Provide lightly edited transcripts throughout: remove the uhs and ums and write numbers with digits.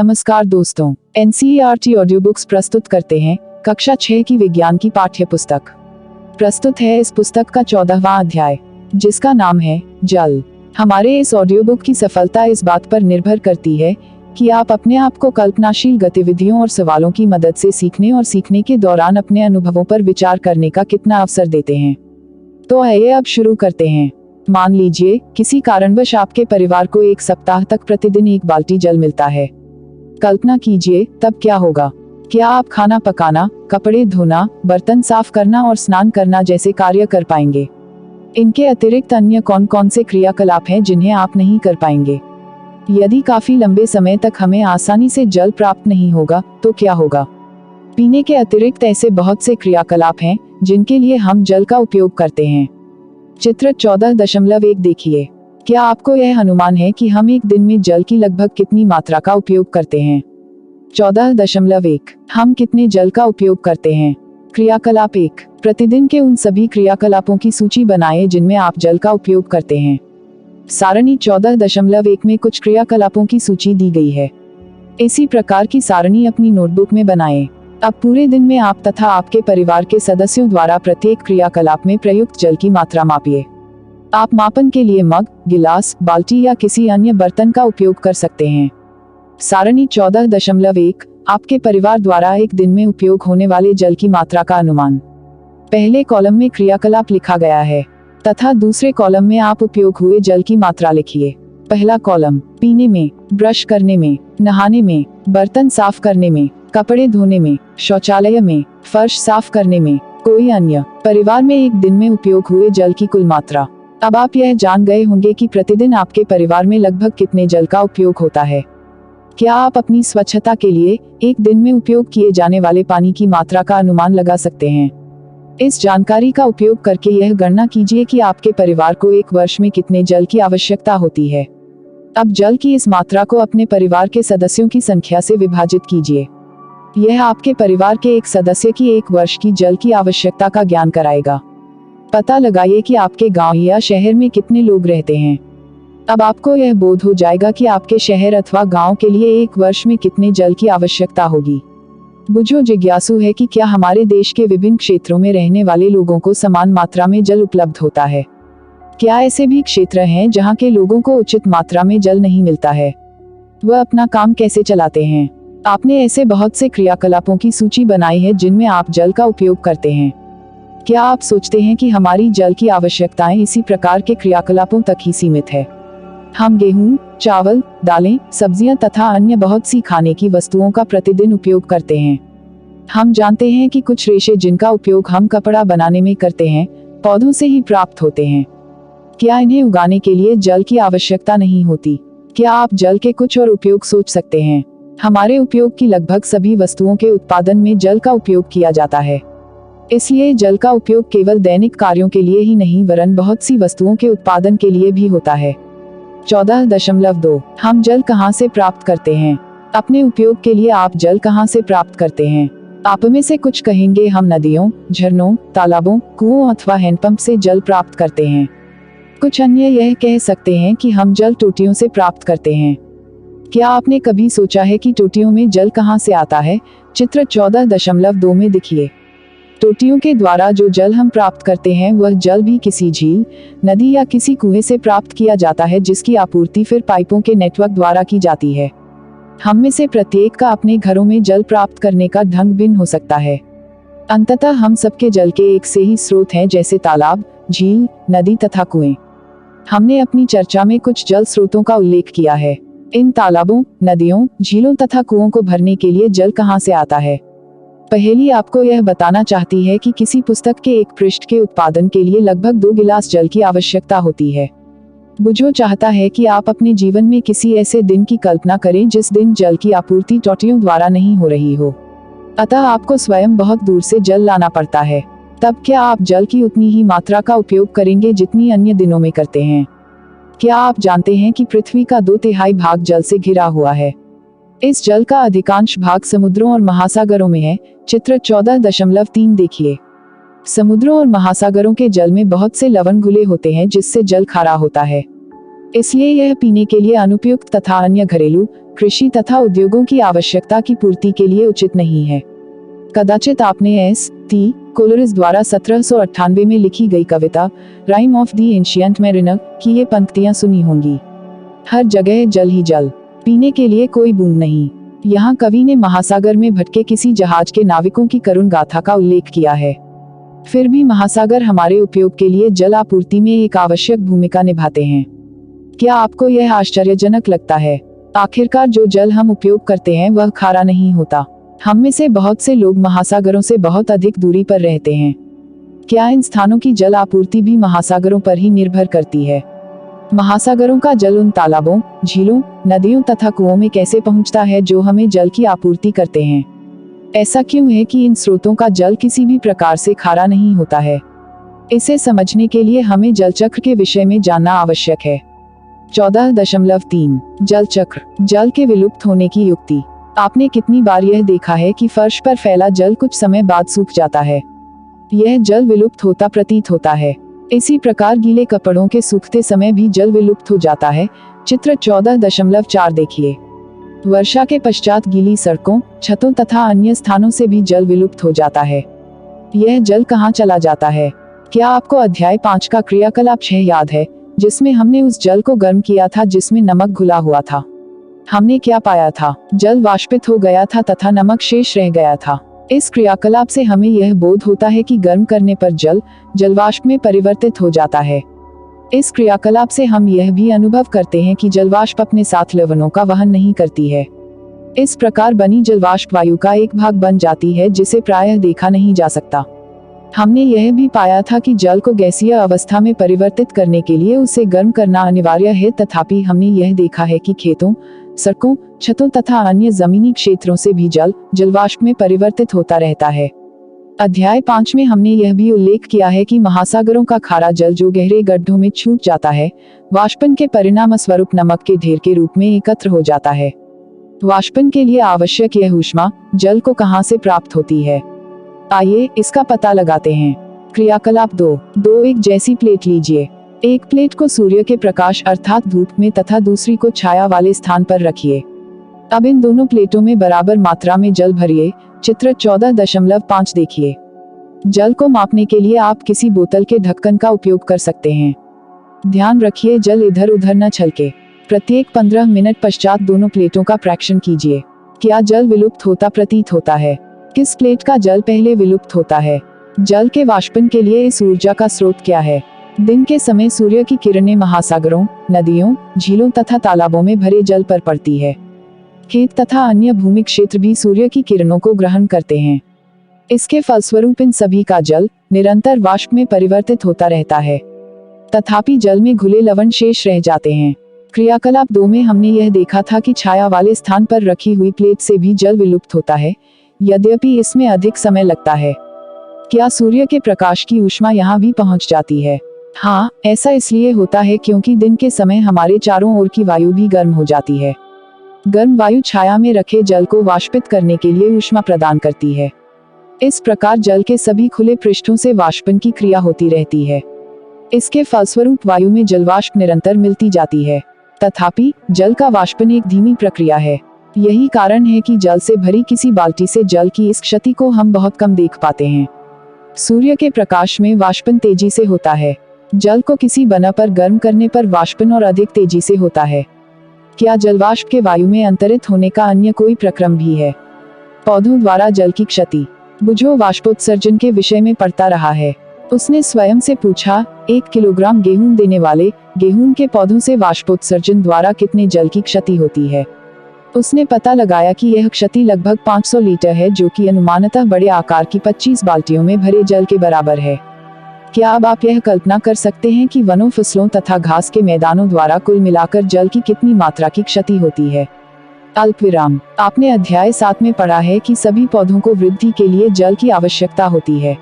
नमस्कार दोस्तों, NCERT audio books प्रस्तुत करते हैं कक्षा 6 की विज्ञान की पाठ्य पुस्तक। प्रस्तुत है इस पुस्तक का 14वां अध्याय, जिसका नाम है जल। हमारे इस ऑडियो बुक की सफलता इस बात पर निर्भर करती है कि आप अपने आप को कल्पनाशील गतिविधियों और सवालों की मदद से सीखने और सीखने के दौरान अपने अनुभवों पर विचार करने का कितना अवसर देते हैं। तो आइए अब शुरू करते हैं। मान लीजिए किसी कारणवश आपके परिवार को एक सप्ताह तक प्रतिदिन 1 बाल्टी जल मिलता है। कल्पना कीजिए तब क्या होगा। क्या आप खाना पकाना, कपड़े धोना, बर्तन साफ करना और स्नान करना जैसे कार्य कर पाएंगे? इनके अतिरिक्त अन्य कौन कौन से क्रियाकलाप हैं जिन्हें आप नहीं कर पाएंगे? यदि काफी लंबे समय तक हमें आसानी से जल प्राप्त नहीं होगा तो क्या होगा? पीने के अतिरिक्त ऐसे बहुत से क्रियाकलाप हैं जिनके लिए हम जल का उपयोग करते हैं। चित्र 14.1 देखिए। क्या आपको यह अनुमान है कि हम एक दिन में जल की लगभग कितनी मात्रा का उपयोग करते हैं? 14.1 हम कितने जल का उपयोग करते हैं? क्रियाकलाप 1 प्रतिदिन के उन सभी क्रियाकलापों की सूची बनाएं जिनमें आप जल का उपयोग करते हैं। सारणी 14.1 में कुछ क्रियाकलापों की सूची दी गई है। इसी प्रकार की सारणी अपनी नोटबुक में बनाएं। अब पूरे दिन में आप तथा आपके परिवार के सदस्यों द्वारा प्रत्येक क्रियाकलाप में प्रयुक्त जल की मात्रा मापिए। आप मापन के लिए मग, गिलास, बाल्टी या किसी अन्य बर्तन का उपयोग कर सकते हैं। सारणी 14.1 आपके परिवार द्वारा एक दिन में उपयोग होने वाले जल की मात्रा का अनुमान। पहले कॉलम में क्रियाकलाप लिखा गया है तथा दूसरे कॉलम में आप उपयोग हुए जल की मात्रा लिखिए। पहला कॉलम पीने में, ब्रश करने में, नहाने में, बर्तन साफ करने में, कपड़े धोने में, शौचालय में, फर्श साफ करने में, कोई अन्य। परिवार में एक दिन में उपयोग हुए जल की कुल मात्रा। अब आप यह जान गए होंगे कि प्रतिदिन आपके परिवार में लगभग कितने जल का उपयोग होता है। क्या आप अपनी स्वच्छता के लिए एक दिन में उपयोग किए जाने वाले पानी की मात्रा का अनुमान लगा सकते हैं? इस जानकारी का उपयोग करके यह गणना कीजिए कि आपके परिवार को एक वर्ष में कितने जल की आवश्यकता होती है। अब जल की इस मात्रा को अपने परिवार के सदस्यों की संख्या से विभाजित कीजिए। यह आपके परिवार के एक सदस्य की एक वर्ष की जल की आवश्यकता का ज्ञान कराएगा। पता लगाइए कि आपके गांव या शहर में कितने लोग रहते हैं। अब आपको यह बोध हो जाएगा कि आपके शहर अथवा गांव के लिए एक वर्ष में कितने जल की आवश्यकता होगी। बुझो जिज्ञासु है कि क्या हमारे देश के विभिन्न क्षेत्रों में रहने वाले लोगों को समान मात्रा में जल उपलब्ध होता है? क्या ऐसे भी क्षेत्र हैं जहां के लोगों को उचित मात्रा में जल नहीं मिलता है? वह अपना काम कैसे चलाते हैं? आपने ऐसे बहुत से क्रियाकलापों की सूची बनाई है जिनमें आप जल का उपयोग करते हैं। क्या आप सोचते हैं कि हमारी जल की आवश्यकताएं इसी प्रकार के क्रियाकलापों तक ही सीमित है? हम गेहूं, चावल, दालें, सब्जियां तथा अन्य बहुत सी खाने की वस्तुओं का प्रतिदिन उपयोग करते हैं। हम जानते हैं कि कुछ रेशे जिनका उपयोग हम कपड़ा बनाने में करते हैं, पौधों से ही प्राप्त होते हैं। क्या इन्हें उगाने के लिए जल की आवश्यकता नहीं होती? क्या आप जल के कुछ और उपयोग सोच सकते हैं? हमारे उपयोग की लगभग सभी वस्तुओं के उत्पादन में जल का उपयोग किया जाता है। इसलिए जल का उपयोग केवल दैनिक कार्यों के लिए ही नहीं वरन बहुत सी वस्तुओं के उत्पादन के लिए भी होता है। 14.2 हम जल कहां से प्राप्त करते हैं? अपने उपयोग के लिए आप जल कहां से प्राप्त करते हैं? आप में से कुछ कहेंगे हम नदियों, झरनों, तालाबों, कुओं अथवा हैंडपंप से जल प्राप्त करते हैं। कुछ अन्य यह कह सकते हैं कि हम जल टोटियों से प्राप्त करते हैं। क्या आपने कभी सोचा है कि टोटियों में जल कहां से आता है? चित्र 14.2 में देखिए। टोटियों के द्वारा जो जल हम प्राप्त करते हैं वह जल भी किसी झील, नदी या किसी कुएं से प्राप्त किया जाता है जिसकी आपूर्ति फिर पाइपों के नेटवर्क द्वारा की जाती है। हम में से प्रत्येक का अपने घरों में जल प्राप्त करने का ढंग भिन्न हो सकता है। अंततः हम सबके जल के एक से ही स्रोत हैं जैसे तालाब, झील, नदी तथा कुएं। हमने अपनी चर्चा में कुछ जल स्रोतों का उल्लेख किया है। इन तालाबों, नदियों, झीलों तथा कुओं को भरने के लिए जल कहां से आता है? पहेली आपको यह बताना चाहती है कि किसी पुस्तक के एक पृष्ठ के उत्पादन के लिए लगभग 2 गिलास जल की आवश्यकता होती है। बुझो चाहता है कि आप अपने जीवन में किसी ऐसे दिन की कल्पना करें जिस दिन जल की आपूर्ति टोटियों द्वारा नहीं हो रही हो। अतः आपको स्वयं बहुत दूर से जल लाना पड़ता है। तब क्या आप जल की उतनी ही मात्रा का उपयोग करेंगे जितनी अन्य दिनों में करते हैं? क्या आप जानते हैं कि पृथ्वी का 2/3 भाग जल से घिरा हुआ है? इस जल का अधिकांश भाग समुद्रों और महासागरों में है। चित्र 14.3 देखिए। समुद्रों और महासागरों के जल में बहुत से लवण घुले होते हैं जिससे जल खारा होता है। इसलिए यह पीने के लिए अनुपयुक्त तथा अन्य घरेलू, कृषि तथा उद्योगों की आवश्यकता की पूर्ति के लिए उचित नहीं है। कदाचित आपने एस टी कोलरिज द्वारा 1798 में लिखी गई कविता rime of the ancient mariner की ये पंक्तियां सुनी होंगी। हर जगह जल ही जल, पीने के लिए कोई बूंद नहीं। यहाँ कवि ने महासागर में भटके किसी जहाज के नाविकों की करुण गाथा का उल्लेख किया है। फिर भी महासागर हमारे उपयोग के लिए जल आपूर्ति में एक आवश्यक भूमिका निभाते हैं। क्या आपको यह आश्चर्यजनक लगता है? आखिरकार जो जल हम उपयोग करते हैं वह खारा नहीं होता। हम में से बहुत से लोग महासागरों से बहुत अधिक दूरी पर रहते हैं। क्या इन स्थानों की जल आपूर्ति भी महासागरों पर ही निर्भर करती है? महासागरों का जल उन तालाबों, झीलों, नदियों तथा कुओं में कैसे पहुंचता है जो हमें जल की आपूर्ति करते हैं? ऐसा क्यों है कि इन स्रोतों का जल किसी भी प्रकार से खारा नहीं होता है? इसे समझने के लिए हमें जल चक्र के विषय में जानना आवश्यक है। 14.3 जल चक्र, जल के विलुप्त होने की युक्ति। आपने कितनी बार यह देखा है कि फर्श पर फैला जल कुछ समय बाद सूख जाता है? यह जल विलुप्त होता प्रतीत होता है। इसी प्रकार गीले कपड़ों के सूखते समय भी जल विलुप्त हो जाता है। चित्र 14.4 देखिए। वर्षा के पश्चात गीली सड़कों, छतों तथा अन्य स्थानों से भी जल विलुप्त हो जाता है। यह जल कहाँ चला जाता है? क्या आपको अध्याय 5 का क्रियाकलाप 6 याद है, जिसमें हमने उस जल को गर्म किया था जिसमें नमक घुला हुआ था? हमने क्या पाया था? जल वाष्पित हो गया था तथा नमक शेष रह गया था। इस क्रियाकलाप से हमें यह बोध होता है कि गर्म करने पर जल जलवाष्प में परिवर्तित हो जाता है। इस क्रियाकलाप से हम यह भी अनुभव करते हैं कि जलवाष्प अपने साथ लवणों का वहन नहीं करती है। इस प्रकार बनी जलवाष्प वायु का एक भाग बन जाती है जिसे प्रायः देखा नहीं जा सकता। हमने यह भी पाया था कि जल को गैसीय अवस्था में परिवर्तित करने के लिए उसे गर्म करना अनिवार्य है, तथापि हमने यह देखा है कि खेतों, सड़कों, छतों तथा अन्य जमीनी क्षेत्रों से भी जल जलवाष्प में परिवर्तित होता रहता है। अध्याय 5 में हमने यह भी उल्लेख किया है कि महासागरों का खारा जल जो गहरे गड्ढों में छूट जाता है, वाष्पन के परिणाम स्वरूप नमक के ढेर के रूप में एकत्र हो जाता है। वाष्पन के लिए आवश्यक यह ऊष्मा जल को कहां से प्राप्त होती है? आइए इसका पता लगाते हैं। क्रियाकलाप 2 एक जैसी प्लेट लीजिए। एक प्लेट को सूर्य के प्रकाश अर्थात धूप में तथा दूसरी को छाया वाले स्थान पर रखिए। अब इन दोनों प्लेटों में बराबर मात्रा में जल भरिए। चित्र 14.5 देखिए। जल को मापने के लिए आप किसी बोतल के ढक्कन का उपयोग कर सकते हैं। ध्यान रखिए जल इधर उधर न छलके। प्रत्येक 15 मिनट पश्चात दोनों प्लेटों का प्रेक्षण कीजिए। क्या जल विलुप्त होता प्रतीत होता है? किस प्लेट का जल पहले विलुप्त होता है? जल के वाष्पन के लिए इस ऊर्जा का स्रोत क्या है? दिन के समय सूर्य की किरणें महासागरों, नदियों, झीलों तथा तालाबों में भरे जल पर पड़ती है। खेत तथा अन्य भूमि क्षेत्र भी सूर्य की किरणों को ग्रहण करते हैं। इसके फलस्वरूप इन सभी का जल निरंतर वाष्प में परिवर्तित होता रहता है, तथापि जल में घुले लवण शेष रह जाते हैं। क्रियाकलाप 2 में हमने यह देखा था कि छाया वाले स्थान पर रखी हुई प्लेट से भी जल विलुप्त होता है, यद्यपि इसमें अधिक समय लगता है। क्या सूर्य के प्रकाश की ऊष्मा यहाँ भी पहुँच जाती है? हाँ, ऐसा इसलिए होता है क्योंकि दिन के समय हमारे चारों ओर की वायु भी गर्म हो जाती है। गर्म वायु छाया में रखे जल को वाष्पित करने के लिए ऊष्मा प्रदान करती है। इस प्रकार जल के सभी खुले पृष्ठों से वाष्पन की क्रिया होती रहती है। इसके फलस्वरूप वायु में जलवाष्प निरंतर मिलती जाती है, तथापि जल का वाष्पन एक धीमी प्रक्रिया है। यही कारण है कि जल से भरी किसी बाल्टी से जल की इस क्षति को हम बहुत कम देख पाते हैं। सूर्य के प्रकाश में वाष्पन तेजी से होता है। जल को किसी बना पर गर्म करने पर वाष्पन और अधिक तेजी से होता है। क्या जलवाष्प के वायु में अंतरित होने का अन्य कोई प्रक्रम भी है? पौधों द्वारा जल की क्षति। बुझो वाष्पोत्सर्जन के विषय में पढ़ता रहा है। उसने स्वयं से पूछा, 1 किलोग्राम गेहूं देने वाले गेहूं के पौधों से वाष्पोत्सर्जन द्वारा कितने जल की क्षति होती है। उसने पता लगाया कि यह क्षति लगभग 500 लीटर है, जो कि अनुमानतः बड़े आकार की 25 बाल्टियों में भरे जल के बराबर है। क्या अब आप यह कल्पना कर सकते हैं कि वनों, फसलों तथा घास के मैदानों द्वारा कुल मिलाकर जल की कितनी मात्रा की क्षति होती है? अल्पविराम। आपने अध्याय 7 में पढ़ा है कि सभी पौधों को वृद्धि के लिए जल की आवश्यकता होती है।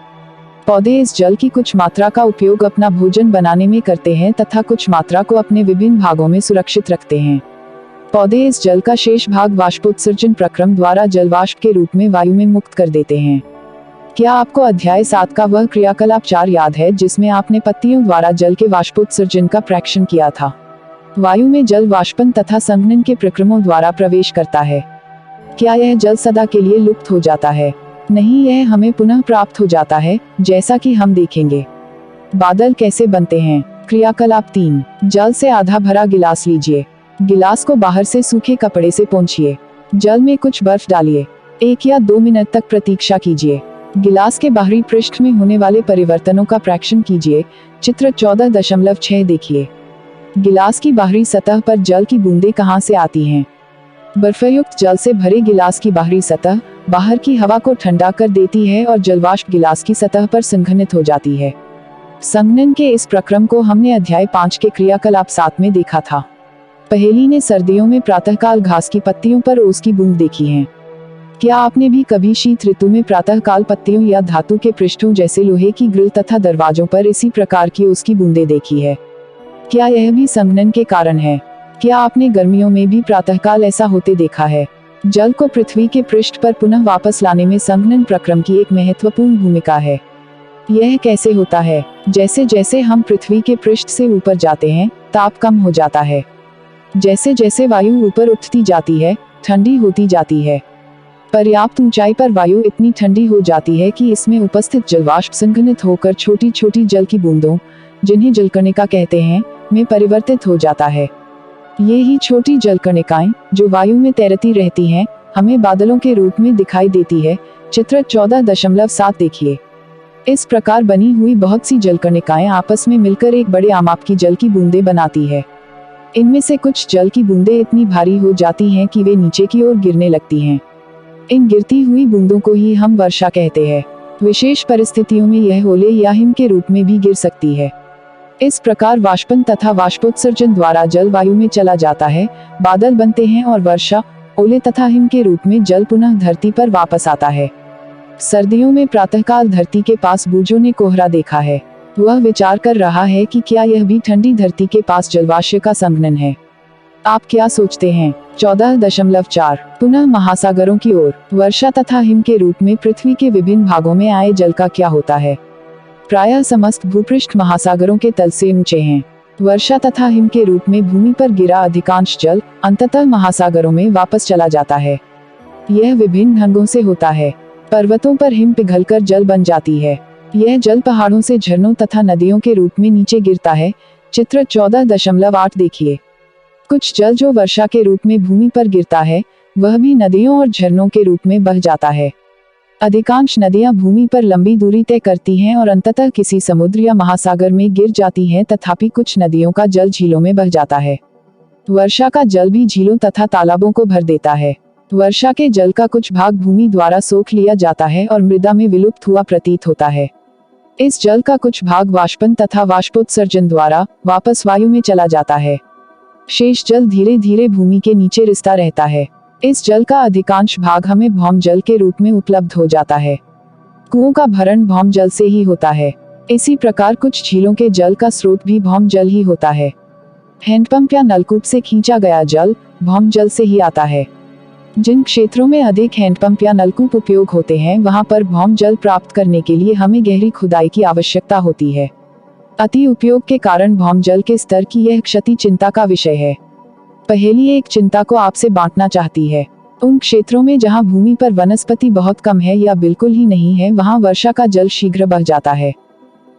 पौधे इस जल की कुछ मात्रा का उपयोग अपना भोजन बनाने में करते हैं तथा कुछ मात्रा को अपने विभिन्न भागों में सुरक्षित रखते हैं। पौधे इस जल का शेष भाग वाष्पोत्सर्जन प्रक्रम द्वारा जलवाष्प के रूप में वायु में मुक्त कर देते हैं। क्या आपको अध्याय 7 का वह क्रियाकलाप 4 याद है जिसमें आपने पत्तियों द्वारा जल के वाष्पोत्सर्जन का प्रेक्षण किया था? वायु में जल वाष्पन तथा संघनन के प्रक्रमों द्वारा प्रवेश करता है। क्या यह जल सदा के लिए लुप्त हो जाता है? नहीं, यह हमें पुनः प्राप्त हो जाता है, जैसा कि हम देखेंगे। बादल कैसे बनते हैं? क्रियाकलाप 3। जल से आधा भरा गिलास लीजिए। गिलास को बाहर से सूखे कपड़े से पोंछिए। जल में कुछ बर्फ डालिए। 1 या 2 मिनट तक प्रतीक्षा कीजिए। गिलास के बाहरी पृष्ठ में होने वाले परिवर्तनों का प्रेक्षण कीजिए। चित्र 14.6 देखिए। गिलास की बाहरी सतह पर जल की बूंदें कहां से आती हैं? बर्फयुक्त जल से भरे गिलास की बाहरी सतह बाहर की हवा को ठंडा कर देती है और जलवाष्प गिलास की सतह पर संघनित हो जाती है। संघनन के इस प्रक्रम को हमने अध्याय 5 के क्रियाकलाप 7 में देखा था। पहेली ने सर्दियों में प्रातःकाल घास की पत्तियों पर ओस की बूंद देखी हैं। क्या आपने भी कभी शीत ऋतु में प्रातःकाल पत्तियों या धातु के पृष्ठों जैसे लोहे की ग्रिल तथा दरवाजों पर इसी प्रकार की ओस की बूंदें देखी है? क्या यह भी संघनन के कारण है? क्या आपने गर्मियों में भी प्रातःकाल ऐसा होते देखा है? जल को पृथ्वी के पृष्ठ पर पुनः वापस लाने में संघनन प्रक्रम की एक महत्वपूर्ण भूमिका है। यह कैसे होता है? जैसे जैसे हम पृथ्वी के पृष्ठ से ऊपर जाते हैं, ताप कम हो जाता है। जैसे जैसे वायु ऊपर उठती जाती है, ठंडी होती जाती है। पर्याप्त ऊंचाई पर वायु इतनी ठंडी हो जाती है कि इसमें उपस्थित जलवाष्प संघनित होकर छोटी छोटी जल की बूंदों, जिन्हें जलकणिका कहते हैं, में परिवर्तित हो जाता है। ये ही छोटी जलकणिकाएं, जो वायु में तैरती रहती हैं, हमें बादलों के रूप में दिखाई देती है। चित्र 14.7 देखिए। इस प्रकार बनी हुई बहुत सी जलकणिकाएं आपस में मिलकर एक बड़े आमाप की जल की बूंदें बनाती है। इनमें से कुछ जल की बूंदें इतनी भारी हो जाती हैं कि वे नीचे की ओर गिरने लगती हैं। इन गिरती हुई बूंदों को ही हम वर्षा कहते हैं। विशेष परिस्थितियों में यह ओले या हिम के रूप में भी गिर सकती है। इस प्रकार वाष्पन तथा वाष्पोत्सर्जन द्वारा जल वायु में चला जाता है, बादल बनते हैं और वर्षा, ओले तथा हिम के रूप में जल पुनः धरती पर वापस आता है। सर्दियों में प्रातःकाल धरती के पास बूझों ने कोहरा देखा है। वह विचार कर रहा है कि क्या यह भी ठंडी धरती के पास जलवाष्प का संघनन है। आप क्या सोचते हैं? 14.4 पुनः महासागरों की ओर। वर्षा तथा हिम के रूप में पृथ्वी के विभिन्न भागों में आए जल का क्या होता है? प्रायः समस्त भूपृष्ठ महासागरों के तल से ऊंचे हैं। वर्षा तथा हिम के रूप में भूमि पर गिरा अधिकांश जल अंततः महासागरों में वापस चला जाता है। यह विभिन्न ढंगों से होता है। पर्वतों पर हिम पिघलकर जल बन जाती है। यह जल पहाड़ों से झरनों तथा नदियों के रूप में नीचे गिरता है। चित्र 14.8 देखिए। कुछ जल जो वर्षा के रूप में भूमि पर गिरता है, वह भी नदियों और झरनों के रूप में बह जाता है। अधिकांश नदियां भूमि पर लंबी दूरी तय करती हैं और अंततः किसी समुद्र या महासागर में गिर जाती हैं, तथापि कुछ नदियों का जल झीलों में बह जाता है। वर्षा का जल भी झीलों तथा तालाबों को भर देता है। वर्षा के जल का कुछ भाग भूमि द्वारा सोख लिया जाता है और मृदा में विलुप्त हुआ प्रतीत होता है। इस जल का कुछ भाग वाष्पन तथा वाष्पोत्सर्जन द्वारा वापस वायु में चला जाता है। शेष जल धीरे धीरे भूमि के नीचे रिसता रहता है। इस जल का अधिकांश भाग हमें भौम जल के रूप में उपलब्ध हो जाता है। कुओं का भरण भौम जल से ही होता है। इसी प्रकार कुछ झीलों के जल का स्रोत भी भौम जल ही होता है। हैंडपंप या नलकूप से खींचा गया जल भौम जल से ही आता है। जिन क्षेत्रों में अधिक हैंडपंप या नलकूप उपयोग होते हैं, वहां पर भौम जल प्राप्त करने के लिए हमें गहरी खुदाई की आवश्यकता होती है। अति उपयोग के कारण भौम जल के स्तर की यह क्षति चिंता का विषय है। पहेली एक चिंता को आपसे बांटना चाहती है। उन क्षेत्रों में जहां भूमि पर वनस्पति बहुत कम है या बिल्कुल ही नहीं है, वहां वर्षा का जल शीघ्र बह जाता है।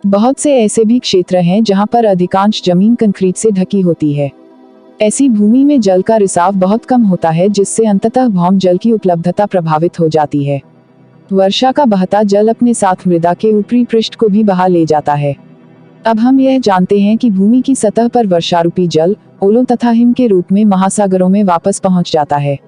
बहुत से ऐसे भी क्षेत्र हैं जहां पर अधिकांश जमीन कंक्रीट से ढकी होती है। ऐसी भूमि में जल का रिसाव बहुत कम होता है, जिससे अंततः भौम जल की उपलब्धता प्रभावित हो जाती है। वर्षा का बहता जल अपने साथ मृदा के ऊपरी पृष्ठ को भी बहा ले जाता है। अब हम यह जानते हैं कि भूमि की सतह पर वर्षारूपी जल ओलों तथा हिम के रूप में महासागरों में वापस पहुंच जाता है।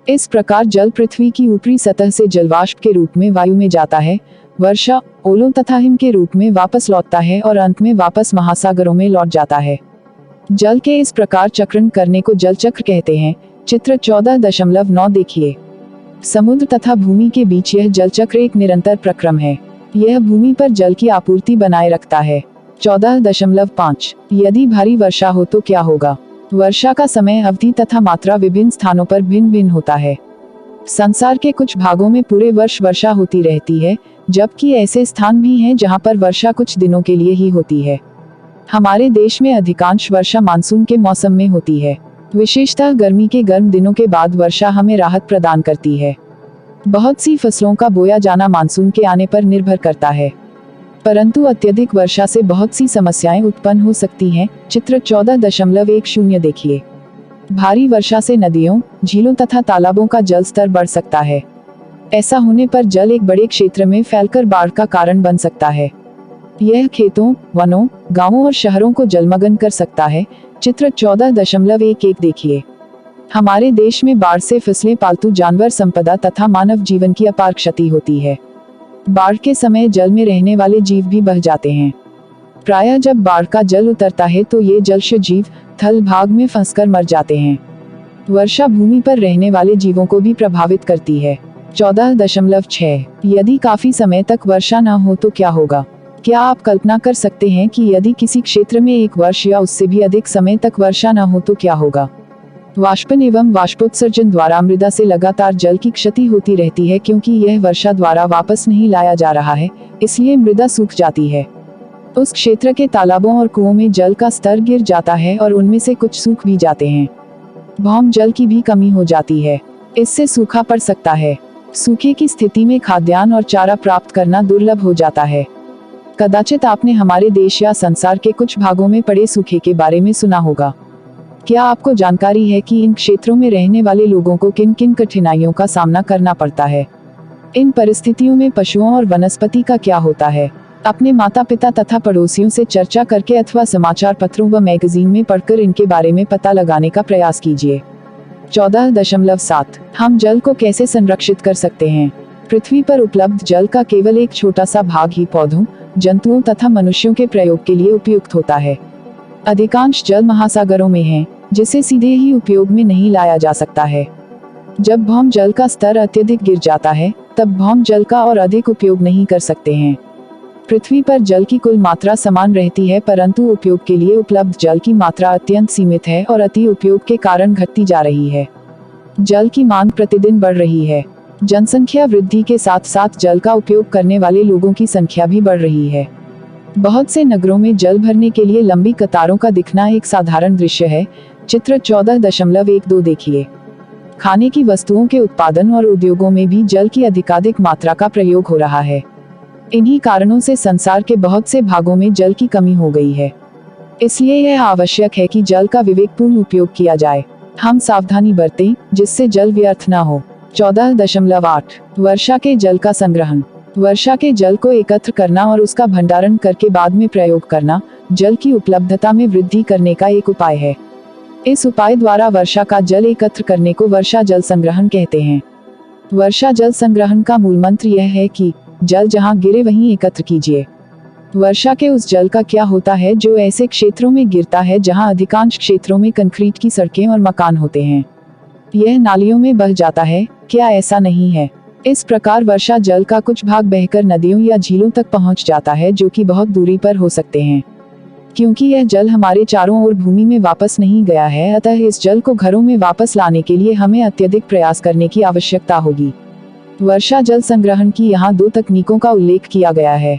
इस प्रकार जल पृथ्वी की ऊपरी सतह से जलवाष्प के रूप में वायु में जाता है, वर्षा ओलों तथा हिम के रूप में वापस लौटता है और अंत में वापस महासागरों में लौट जाता है। जल के इस प्रकार चक्रण करने को जल चक्र कहते हैं। चित्र 14.9 देखिए। समुद्र तथा भूमि के बीच यह जल चक्र एक निरंतर प्रक्रम है। यह भूमि पर जल की आपूर्ति बनाए रखता है। 14.5 यदि भारी वर्षा हो तो क्या होगा? वर्षा का समय अवधि तथा मात्रा विभिन्न स्थानों पर भिन्न भिन्न होता है। संसार के कुछ भागों में पूरे वर्ष वर्षा होती रहती है, जबकि ऐसे स्थान भी हैं जहां पर वर्षा कुछ दिनों के लिए ही होती है। हमारे देश में अधिकांश वर्षा मानसून के मौसम में होती है। विशेषतः गर्मी के गर्म दिनों के बाद वर्षा हमें राहत प्रदान करती है। बहुत सी फसलों का बोया जाना मानसून के आने पर निर्भर करता है, परंतु अत्यधिक वर्षा से बहुत सी समस्याएं उत्पन्न हो सकती हैं। चित्र 14.10 देखिए। भारी वर्षा से नदियों, झीलों तथा तालाबों का जल स्तर बढ़ सकता है। ऐसा होने पर जल एक बड़े क्षेत्र में फैलकर बाढ़ का कारण बन सकता है। यह खेतों, वनों, गांवों और शहरों को जलमग्न कर सकता है। चित्र 14.11 देखिए। हमारे देश में बाढ़ से फसलें, पालतू जानवर, संपदा तथा मानव जीवन की अपार क्षति होती है। बाढ़ के समय जल में रहने वाले जीव भी बह जाते हैं। प्रायः जब बाढ़ का जल उतरता है तो ये जलचर जीव थल भाग में फंसकर मर जाते हैं। वर्षा भूमि पर रहने वाले जीवों को भी प्रभावित करती है। 14.6 यदि काफी समय तक वर्षा न हो तो क्या होगा? क्या आप कल्पना कर सकते हैं कि यदि किसी क्षेत्र में एक वर्ष या उससे भी अधिक समय तक वर्षा न हो तो क्या होगा? वाष्पन एवं वाष्पोत्सर्जन द्वारा मृदा से लगातार जल की क्षति होती रहती है, क्योंकि यह वर्षा द्वारा वापस नहीं लाया जा रहा है, इसलिए मृदा सूख जाती है। उस क्षेत्र के तालाबों और कुओं में जल का स्तर गिर जाता है और उनमें से कुछ सूख भी जाते हैं। भौम जल की भी कमी हो जाती है, इससे सूखा पड़ सकता है। सूखे की स्थिति में खाद्यान्न और चारा प्राप्त करना दुर्लभ हो जाता है। कदाचित आपने हमारे देश या संसार के कुछ भागों में पड़े सूखे के बारे में सुना होगा। क्या आपको जानकारी है कि इन क्षेत्रों में रहने वाले लोगों को किन किन कठिनाइयों का सामना करना पड़ता है? इन परिस्थितियों में पशुओं और वनस्पति का क्या होता है? अपने माता पिता तथा पड़ोसियों से चर्चा करके अथवा समाचार पत्रों व मैगजीन में पढ़कर इनके बारे में पता लगाने का प्रयास कीजिए। 14.7 हम जल को कैसे संरक्षित कर सकते हैं? पृथ्वी पर उपलब्ध जल का केवल एक छोटा सा भाग ही पौधों, जंतुओं तथा मनुष्यों के प्रयोग के लिए उपयुक्त होता है। अधिकांश जल महासागरों में है, जिसे सीधे ही उपयोग में नहीं लाया जा सकता है। जब भौम जल का स्तर अत्यधिक गिर जाता है, तब भौम जल का और अधिक उपयोग नहीं कर सकते हैं। पृथ्वी पर जल की कुल मात्रा समान रहती है, परंतु उपयोग के लिए उपलब्ध जल की मात्रा अत्यंत सीमित है और अति उपयोग के कारण घटती जा रही है। जल की मांग प्रतिदिन बढ़ रही है। जनसंख्या वृद्धि के साथ साथ जल का उपयोग करने वाले लोगों की संख्या भी बढ़ रही है। बहुत से नगरों में जल भरने के लिए लंबी कतारों का दिखना एक साधारण दृश्य है। चित्र 14.12 देखिए। खाने की वस्तुओं के उत्पादन और उद्योगों में भी जल की अधिकाधिक मात्रा का प्रयोग हो रहा है। इन्हीं कारणों से संसार के बहुत से भागों में जल की कमी हो गई है। इसलिए यह आवश्यक है कि जल का विवेकपूर्ण उपयोग किया जाए। हम सावधानी बरतें, जिससे जल व्यर्थ न हो। 14.8 वर्षा के जल का संग्रहण। वर्षा के जल को एकत्र करना और उसका भंडारण करके बाद में प्रयोग करना जल की उपलब्धता में वृद्धि करने का एक उपाय है। इस उपाय द्वारा वर्षा का जल एकत्र करने को वर्षा जल संग्रहण कहते हैं। वर्षा जल संग्रहण का मूल मंत्र यह है कि जल जहां गिरे वहीं एकत्र कीजिए। वर्षा के उस जल का क्या होता है जो ऐसे क्षेत्रों में गिरता है जहां अधिकांश क्षेत्रों में कंक्रीट की सड़कें और मकान होते हैं? यह नालियों में बह जाता है, क्या ऐसा नहीं है? इस प्रकार वर्षा जल का कुछ भाग बहकर नदियों या झीलों तक पहुंच जाता है, जो कि बहुत दूरी पर हो सकते हैं। क्योंकि यह जल हमारे चारों ओर भूमि में वापस नहीं गया है, अतः इस जल को घरों में वापस लाने के लिए हमें अत्यधिक प्रयास करने की आवश्यकता होगी। वर्षा जल संग्रहण की यहाँ 2 तकनीकों का उल्लेख किया गया है।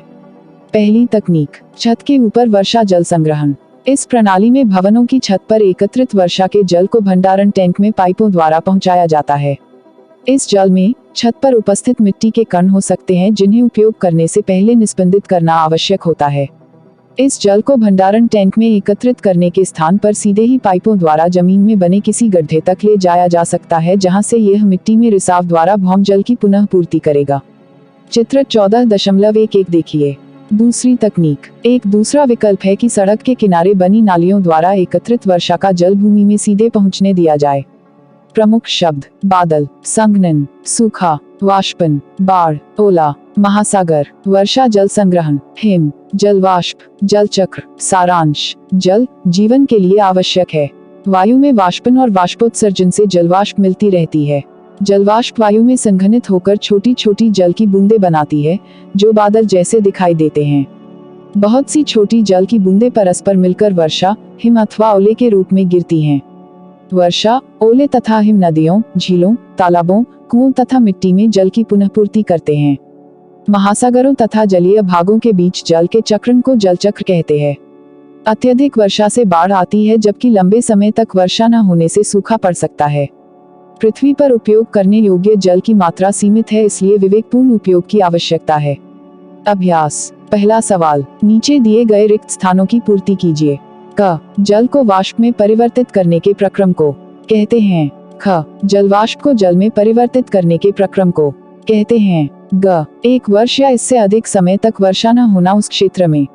पहली तकनीक, छत के ऊपर वर्षा जल संग्रहण। इस प्रणाली में भवनों की छत पर एकत्रित वर्षा के जल को भंडारण टैंक में पाइपों द्वारा पहुंचाया जाता है। इस जल में छत पर उपस्थित मिट्टी के कण हो सकते हैं, जिन्हें उपयोग करने से पहले निस्पंदित करना आवश्यक होता है। इस जल को भंडारण टैंक में एकत्रित करने के स्थान पर सीधे ही पाइपों द्वारा जमीन में बने किसी गड्ढे तक ले जाया जा सकता है, जहां से यह मिट्टी में रिसाव द्वारा भौम जल की पुनः पूर्ति करेगा। चित्र 14.11 देखिए। दूसरी तकनीक, एक दूसरा विकल्प है कि सड़क के किनारे बनी नालियों द्वारा एकत्रित वर्षा का जल भूमि में सीधे पहुंचने दिया जाए। प्रमुख शब्द: बादल, संघनन, सूखा, वाष्पन, बाढ़, ओला, महासागर, वर्षा जल संग्रहण, हिम, जलवाष्प, जल चक्र। सारांश: जल जीवन के लिए आवश्यक है। वायु में वाष्पन और वाष्पोत्सर्जन से जलवाष्प मिलती रहती है। जलवाष्प वायु में संघनित होकर छोटी छोटी जल की बूंदें बनाती है, जो बादल जैसे दिखाई देते हैं। बहुत सी छोटी जल की बूंदें परस्पर मिलकर वर्षा, हिम अथवा ओले के रूप में गिरती हैं। वर्षा, ओले तथा हिम नदियों, झीलों, तालाबों, कुओं तथा मिट्टी में जल की पुनःपूर्ति करते हैं। महासागरों तथा जलीय भागों के बीच जल के चक्रण को जल चक्र कहते हैं। अत्यधिक वर्षा से बाढ़ आती है, जबकि लंबे समय तक वर्षा न होने से सूखा पड़ सकता है। पृथ्वी पर उपयोग करने योग्य जल की मात्रा सीमित है, इसलिए विवेकपूर्ण उपयोग की आवश्यकता है। अभ्यास। पहला सवाल, नीचे दिए गए रिक्त स्थानों की पूर्ति कीजिए। क, जल को वाष्प में परिवर्तित करने के प्रक्रम को कहते हैं। ख, जलवाष्प को जल में परिवर्तित करने के प्रक्रम को कहते हैं। ग, एक वर्ष या इससे अधिक समय तक वर्षा न होना उस क्षेत्र में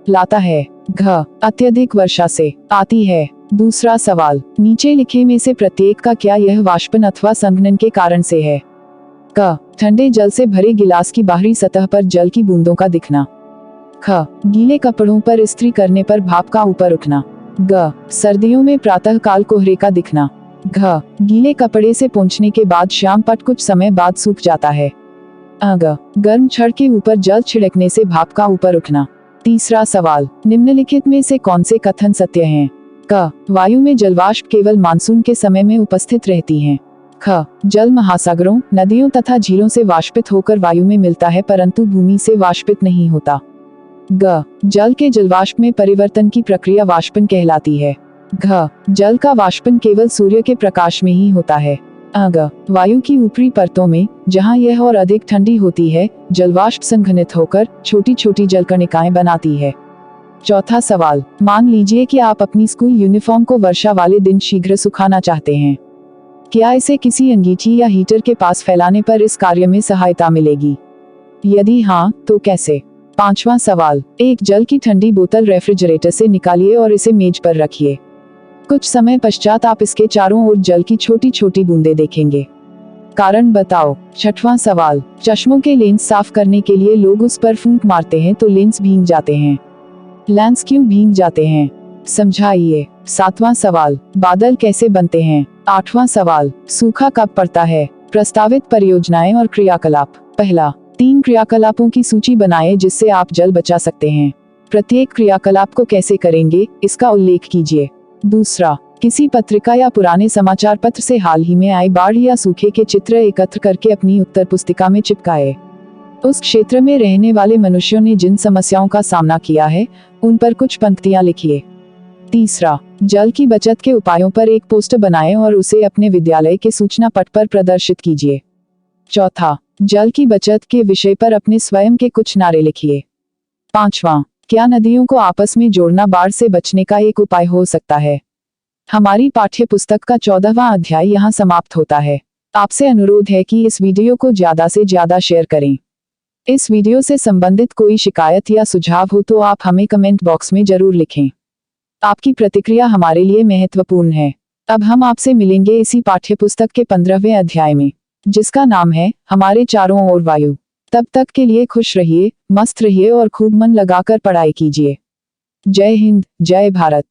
लाता है। घ, अत्यधिक वर्षा से आती है। दूसरा सवाल, नीचे लिखे में से प्रत्येक का क्या यह वाष्पन अथवा संघनन के कारण से है? क, ठंडे जल से भरे गिलास की बाहरी सतह पर जल की बूंदों का दिखना। ख, गीले कपड़ों पर इस्त्री करने पर भाप का ऊपर उठना। ग, सर्दियों में प्रातः काल कोहरे का दिखना। घ, गीले कपड़े से पोंछने के बाद शाम पट कुछ समय बाद सूख जाता है। अग, गर्म छड़ के ऊपर जल छिड़कने से भाप का ऊपर उठना। तीसरा सवाल, निम्नलिखित में से कौन से कथन सत्य हैं? क, वायु में जलवाष्प केवल मानसून के समय में उपस्थित रहती हैं। ख, जल महासागरों, नदियों तथा झीलों से वाष्पित होकर वायु में मिलता है, परंतु भूमि से वाष्पित नहीं होता। ग, जल के जलवाष्प में परिवर्तन की प्रक्रिया वाष्पन कहलाती है। घ, जल का वाष्पन केवल सूर्य के प्रकाश में ही होता है। अग, वायु की ऊपरी परतों में, जहां यह और अधिक ठंडी होती है, जलवाष्प संघनित होकर छोटी छोटी जलकणिकाएं बनाती है। चौथा सवाल, मान लीजिए कि आप अपनी स्कूल यूनिफॉर्म को वर्षा वाले दिन शीघ्र सुखाना चाहते हैं। क्या इसे किसी अंगीठी या हीटर के पास फैलाने पर इस कार्य में सहायता मिलेगी? यदि हाँ, तो कैसे? पांचवा सवाल, एक जल की ठंडी बोतल रेफ्रिजरेटर से निकालिए और इसे मेज पर रखिए। कुछ समय पश्चात आप इसके चारों ओर जल की छोटी छोटी बूंदें देखेंगे। कारण बताओ। छठवां सवाल, चश्मों के लेंस साफ करने के लिए लोग उस पर फूंक मारते हैं तो लेंस भीग जाते हैं। लेंस क्यों भीग जाते हैं? समझाइए। सातवां सवाल, बादल कैसे बनते हैं? आठवां सवाल, सूखा कब पड़ता है? प्रस्तावित परियोजनाएं और क्रियाकलाप। पहला, 3 क्रियाकलापों की सूची बनाएं जिससे आप जल बचा सकते हैं। प्रत्येक क्रियाकलाप को कैसे करेंगे, इसका उल्लेख कीजिए। दूसरा, किसी पत्रिका या पुराने समाचार पत्र से हाल ही में आई बाढ़ या सूखे के चित्र एकत्र करके अपनी उत्तर पुस्तिका में चिपकाए। उस क्षेत्र में रहने वाले मनुष्यों ने जिन समस्याओं का सामना किया है, उन पर कुछ पंक्तियां लिखिए। तीसरा, जल की बचत के उपायों पर एक पोस्टर बनाएं और उसे अपने विद्यालय के सूचना पट पर प्रदर्शित कीजिए। चौथा, जल की बचत के विषय पर अपने स्वयं के कुछ नारे लिखिए। पांचवा, क्या नदियों को आपस में जोड़ना बाढ़ से बचने का एक उपाय हो सकता है? हमारी पाठ्य पुस्तक का 14वां अध्याय यहाँ समाप्त होता है। आपसे अनुरोध है कि इस वीडियो को ज्यादा से ज्यादा शेयर करें। इस वीडियो से संबंधित कोई शिकायत या सुझाव हो तो आप हमें कमेंट बॉक्स में जरूर लिखें। आपकी प्रतिक्रिया हमारे लिए महत्वपूर्ण है। अब हम आपसे मिलेंगे इसी पाठ्य पुस्तक के 15वें अध्याय में, जिसका नाम है हमारे चारों ओर वायु। तब तक के लिए खुश रहिए, मस्त रहिए और खूब मन लगाकर पढ़ाई कीजिए। जय हिंद, जय भारत।